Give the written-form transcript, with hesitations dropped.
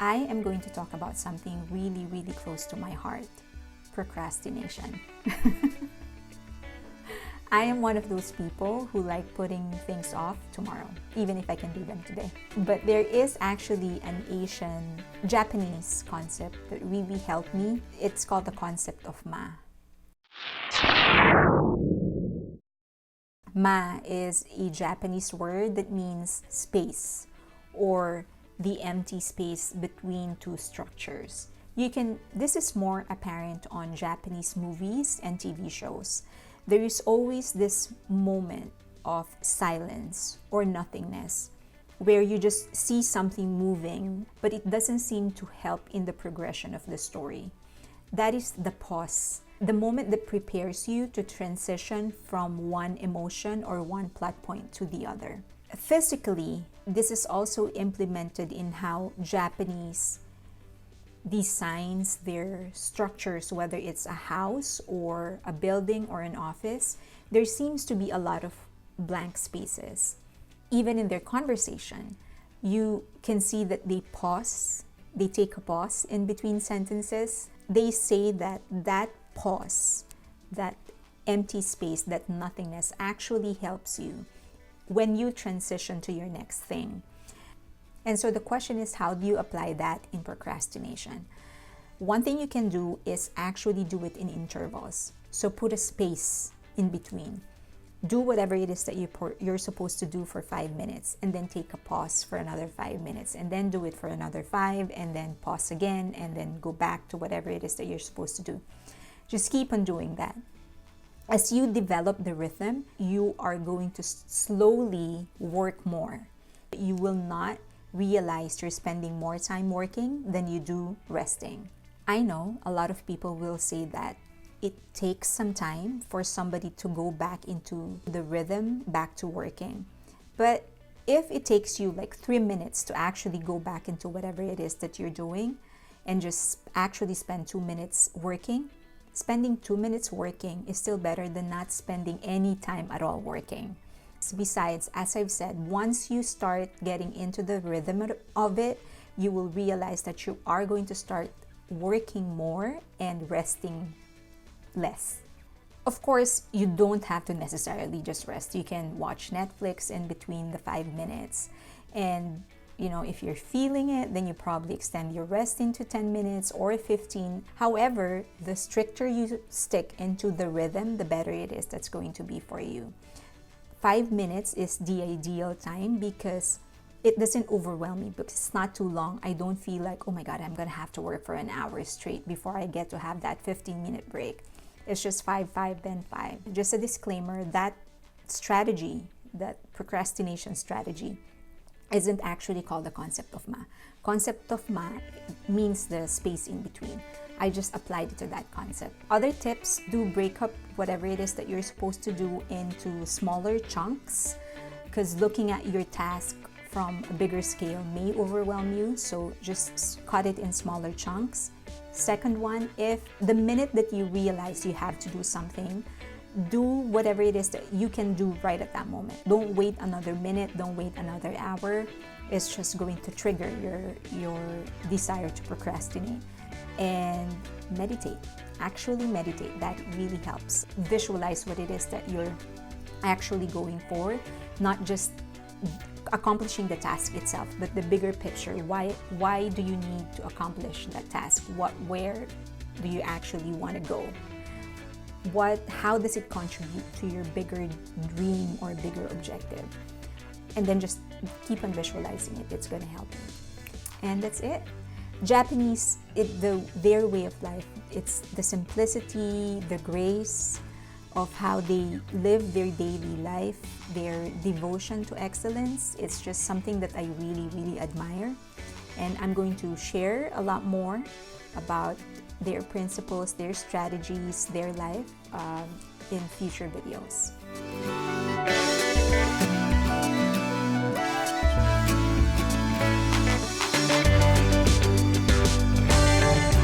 I am going to talk about something really, really close to my heart: procrastination. I am one of those people who like putting things off tomorrow, even if I can do them today. But there is actually an Japanese concept that really helped me. It's called the concept of ma. Ma is a Japanese word that means space, or the empty space between two structures. This is more apparent on Japanese movies and TV shows. There is always this moment of silence or nothingness where you just see something moving, but it doesn't seem to help in the progression of the story. That is the pause, the moment that prepares you to transition from one emotion or one plot point to the other. Physically, this is also implemented in how Japanese designs their structures, whether it's a house or a building or an office. There seems to be a lot of blank spaces. Even in their conversation, you can see that they take a pause in between sentences. They say that pause, that empty space, that nothingness actually helps you when you transition to your next thing. And so the question is, how do you apply that in procrastination? One thing you can do is actually do it in intervals. So put a space in between. Do whatever it is that you're supposed to do for 5 minutes, and then take a pause for another 5 minutes, and then do it for another 5, and then pause again, and then go back to whatever it is that you're supposed to do. Just keep on doing that. As you develop the rhythm, you are going to slowly work more. You will not realize you're spending more time working than you do resting. I know a lot of people will say that it takes some time for somebody to go back into the rhythm, back to working. But if it takes you like 3 minutes to actually go back into whatever it is that you're doing and just actually spend 2 minutes working, spending 2 minutes working is still better than not spending any time at all working. Besides, as I've said, once you start getting into the rhythm of it, you will realize that you are going to start working more and resting less. Of course, you don't have to necessarily just rest. You can watch Netflix in between the 5 minutes. And, if you're feeling it, then you probably extend your rest into 10 minutes or 15. However, the stricter you stick into the rhythm, the better it is that's going to be for you. 5 minutes is the ideal time because it doesn't overwhelm me, because it's not too long. I don't feel like, oh my God, I'm gonna have to work for an hour straight before I get to have that 15-minute break. It's just 5, then 5. Just a disclaimer, that strategy, that procrastination strategy, isn't actually called the concept of ma. Concept of ma means the space in between. I just applied it to that concept. Other tips: do break up whatever it is that you're supposed to do into smaller chunks, because looking at your task from a bigger scale may overwhelm you, so just cut it in smaller chunks. Second one, if the minute that you realize you have to do something, do whatever it is that you can do right at that moment. Don't wait another minute, don't wait another hour. It's just going to trigger your desire to procrastinate. And meditate. Actually meditate. That really helps. Visualize what it is that you're actually going for, not just accomplishing the task itself, but the bigger picture. Why do you need to accomplish that task? Where do you actually want to go? How does it contribute to your bigger dream or bigger objective? And then just keep on visualizing it. It's going to help you. And that's it. Japanese, their way of life, it's the simplicity, the grace of how they live their daily life, their devotion to excellence. It's just something that I really, really admire. And I'm going to share a lot more about their principles, their strategies, their life in future videos.